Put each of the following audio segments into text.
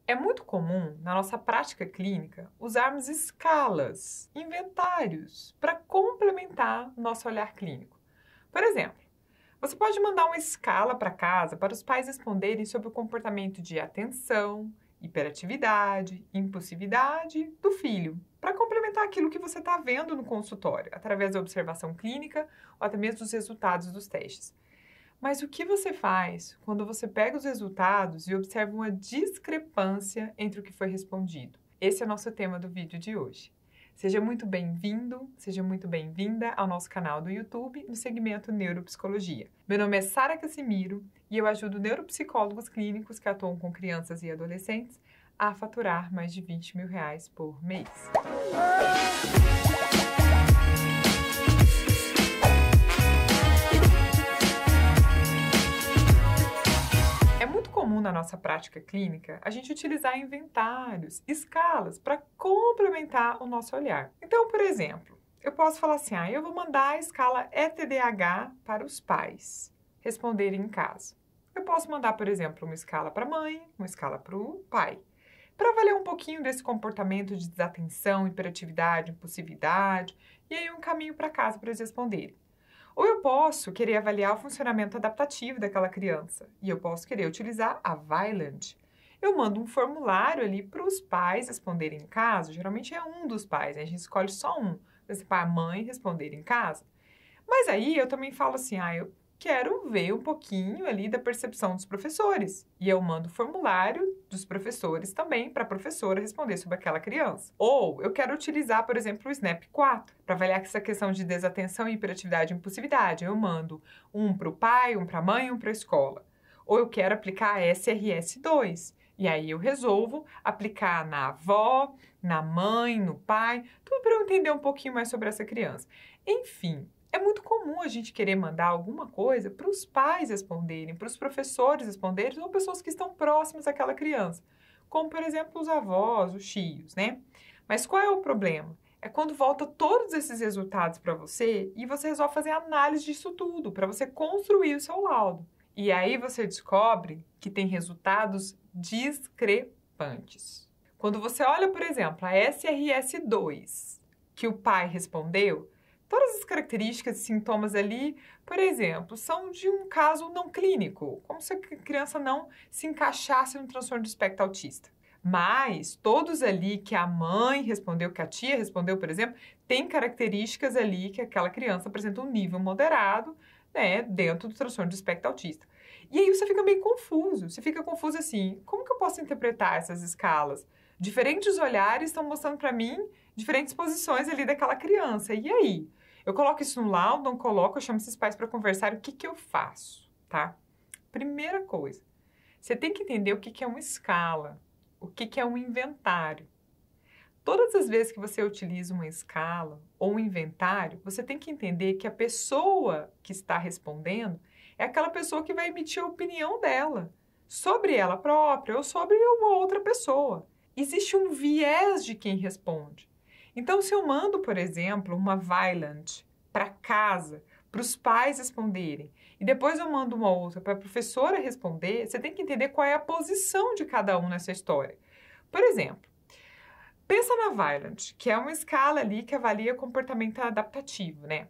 É muito comum, na nossa prática clínica, usarmos escalas, inventários, para complementar nosso olhar clínico. Por exemplo, você pode mandar uma escala para casa para os pais responderem sobre o comportamento de atenção, hiperatividade, impulsividade do filho, para complementar aquilo que você está vendo no consultório, através da observação clínica ou até mesmo dos resultados dos testes. Mas o que você faz quando você pega os resultados e observa uma discrepância entre o que foi respondido? Esse é o nosso tema do vídeo de hoje. Seja muito bem-vindo, seja muito bem-vinda ao nosso canal do YouTube no segmento Neuropsicologia. Meu nome é Sara Casimiro e eu ajudo neuropsicólogos clínicos que atuam com crianças e adolescentes a faturar mais de R$20 mil por mês. É muito comum na nossa prática clínica a gente utilizar inventários, escalas, para complementar o nosso olhar. Então, por exemplo, eu posso falar assim, eu vou mandar a escala ETDAH para os pais responderem em casa. Eu posso mandar, por exemplo, uma escala para a mãe, uma escala para o pai, para avaliar um pouquinho desse comportamento de desatenção, hiperatividade, impulsividade, e aí um caminho para casa para eles responderem. Ou eu posso querer avaliar o funcionamento adaptativo daquela criança, e eu posso querer utilizar a Vineland. Eu mando um formulário ali para os pais responderem em casa, geralmente é um dos pais, a gente escolhe só um, para a mãe responder em casa. Mas aí eu também falo assim, eu quero ver um pouquinho ali da percepção dos professores. E eu mando o formulário dos professores também para a professora responder sobre aquela criança. Ou eu quero utilizar, por exemplo, o SNAP 4 para avaliar essa questão de desatenção, hiperatividade e impulsividade. Eu mando um para o pai, um para a mãe e um para a escola. Ou eu quero aplicar a SRS 2. E aí eu resolvo aplicar na avó, na mãe, no pai, tudo para eu entender um pouquinho mais sobre essa criança. Enfim, é muito comum a gente querer mandar alguma coisa para os pais responderem, para os professores responderem ou pessoas que estão próximas àquela criança, como, por exemplo, os avós, os tios, né? Mas qual é o problema? É quando volta todos esses resultados para você e você resolve fazer análise disso tudo, para você construir o seu laudo. E aí você descobre que tem resultados discrepantes. Quando você olha, por exemplo, a SRS-2, que o pai respondeu, todas as características e sintomas ali, por exemplo, são de um caso não clínico, como se a criança não se encaixasse no transtorno do espectro autista. Mas todos ali que a mãe respondeu, que a tia respondeu, por exemplo, tem características ali que aquela criança apresenta um nível moderado, né, dentro do transtorno do espectro autista. E aí você fica meio confuso, você fica confuso assim, como que eu posso interpretar essas escalas? Diferentes olhares estão mostrando para mim diferentes posições ali daquela criança, e aí? Eu coloco isso no laudo, não coloco, eu chamo esses pais para conversar, o que eu faço, tá? Primeira coisa, você tem que entender o que é uma escala, o que é um inventário. Todas as vezes que você utiliza uma escala ou um inventário, você tem que entender que a pessoa que está respondendo é aquela pessoa que vai emitir a opinião dela sobre ela própria ou sobre uma outra pessoa. Existe um viés de quem responde. Então, se eu mando, por exemplo, uma Vineland para casa, para os pais responderem, e depois eu mando uma outra para a professora responder, você tem que entender qual é a posição de cada um nessa história. Por exemplo, pensa na Vineland, que é uma escala ali que avalia comportamento adaptativo, né?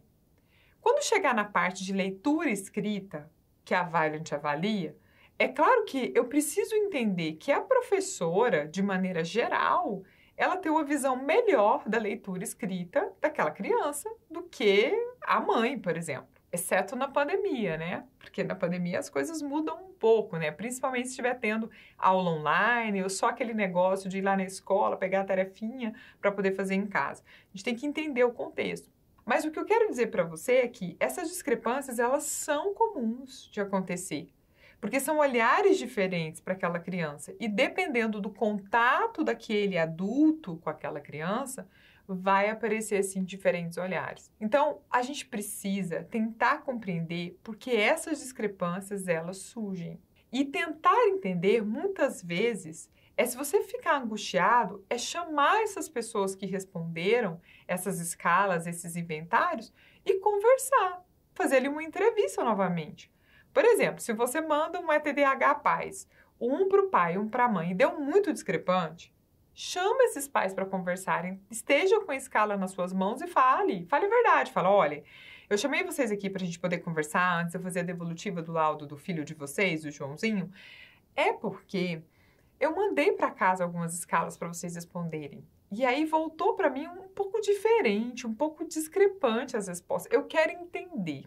Quando chegar na parte de leitura escrita, que a Vineland avalia, é claro que eu preciso entender que a professora, de maneira geral, ela tem uma visão melhor da leitura escrita daquela criança do que a mãe, por exemplo. Exceto na pandemia, né? Porque na pandemia as coisas mudam um pouco, né? Principalmente se estiver tendo aula online ou só aquele negócio de ir lá na escola, pegar a tarefinha para poder fazer em casa. A gente tem que entender o contexto. Mas o que eu quero dizer para você é que essas discrepâncias, elas são comuns de acontecer. Porque são olhares diferentes para aquela criança. E dependendo do contato daquele adulto com aquela criança, vai aparecer, sim, diferentes olhares. Então, a gente precisa tentar compreender por que essas discrepâncias, elas surgem. E tentar entender, muitas vezes, se você ficar angustiado, é chamar essas pessoas que responderam essas escalas, esses inventários, e conversar. Fazer ali uma entrevista novamente. Por exemplo, se você manda um ETDAH Paz, um para o pai, um para a mãe, e deu muito discrepante, chama esses pais para conversarem, esteja com a escala nas suas mãos e fale a verdade, fala, olha, eu chamei vocês aqui para a gente poder conversar antes de eu fazer a devolutiva do laudo do filho de vocês, do Joãozinho, é porque eu mandei para casa algumas escalas para vocês responderem. E aí voltou para mim um pouco diferente, um pouco discrepante as respostas. Eu quero entender.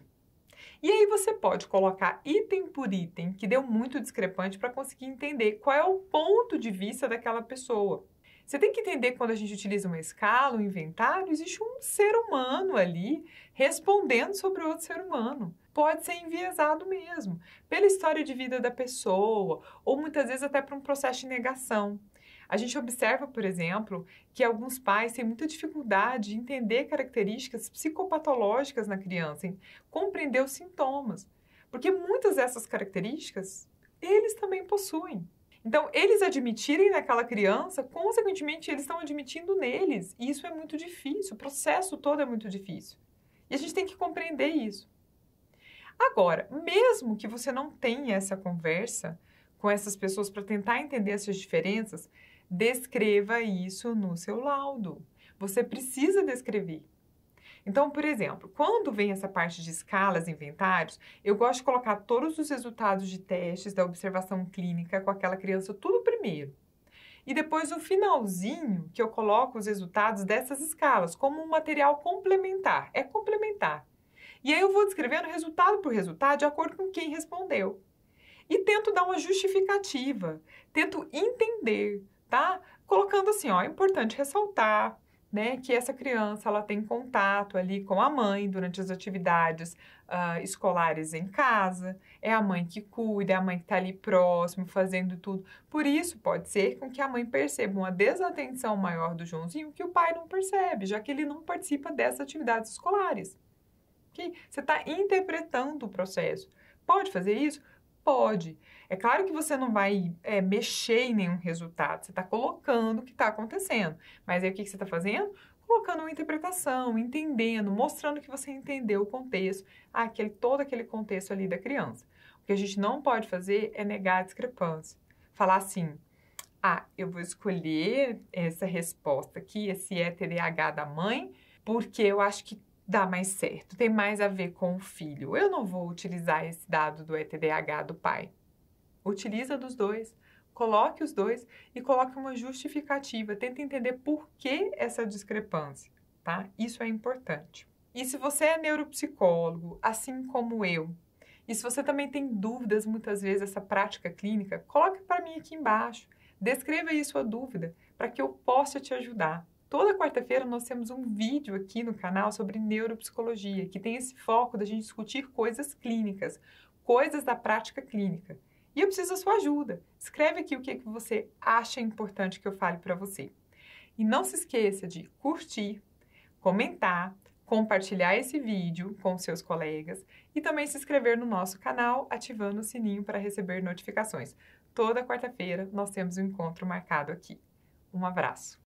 E aí você pode colocar item por item que deu muito discrepante para conseguir entender qual é o ponto de vista daquela pessoa. Você tem que entender que quando a gente utiliza uma escala, um inventário, existe um ser humano ali respondendo sobre o outro ser humano. Pode ser enviesado mesmo, pela história de vida da pessoa, ou muitas vezes até por um processo de negação. A gente observa, por exemplo, que alguns pais têm muita dificuldade de entender características psicopatológicas na criança, em compreender os sintomas, porque muitas dessas características eles também possuem. Então, eles admitirem naquela criança, consequentemente, eles estão admitindo neles. E isso é muito difícil, o processo todo é muito difícil. E a gente tem que compreender isso. Agora, mesmo que você não tenha essa conversa com essas pessoas para tentar entender essas diferenças, descreva isso no seu laudo. Você precisa descrever. Então, por exemplo, quando vem essa parte de escalas, inventários, eu gosto de colocar todos os resultados de testes da observação clínica com aquela criança tudo primeiro. E depois, no finalzinho, que eu coloco os resultados dessas escalas como um material complementar. É complementar. E aí eu vou descrevendo resultado por resultado de acordo com quem respondeu. E tento dar uma justificativa, tento entender, tá? Colocando assim, ó, é importante ressaltar, né, que essa criança ela tem contato ali com a mãe durante as atividades escolares em casa, é a mãe que cuida, é a mãe que está ali próximo, fazendo tudo. Por isso, pode ser com que a mãe perceba uma desatenção maior do Joãozinho que o pai não percebe, já que ele não participa dessas atividades escolares. Okay? Você está interpretando o processo. Pode fazer isso? Pode. É claro que você não vai mexer em nenhum resultado, você está colocando o que está acontecendo. Mas aí o que você está fazendo? Colocando uma interpretação, entendendo, mostrando que você entendeu o contexto, todo aquele contexto ali da criança. O que a gente não pode fazer é negar a discrepância. Falar assim, eu vou escolher essa resposta aqui, esse TDAH da mãe, porque eu acho que dá mais certo, tem mais a ver com o filho. Eu não vou utilizar esse dado do TDAH do pai. Utiliza dos dois, coloque os dois e coloque uma justificativa. Tenta entender por que essa discrepância, tá? Isso é importante. E se você é neuropsicólogo, assim como eu, e se você também tem dúvidas, muitas vezes, dessa prática clínica, coloque para mim aqui embaixo. Descreva aí sua dúvida, para que eu possa te ajudar. Toda quarta-feira nós temos um vídeo aqui no canal sobre neuropsicologia, que tem esse foco da gente discutir coisas clínicas, coisas da prática clínica. E eu preciso da sua ajuda. Escreve aqui o que você acha importante que eu fale para você. E não se esqueça de curtir, comentar, compartilhar esse vídeo com seus colegas e também se inscrever no nosso canal, ativando o sininho para receber notificações. Toda quarta-feira nós temos um encontro marcado aqui. Um abraço!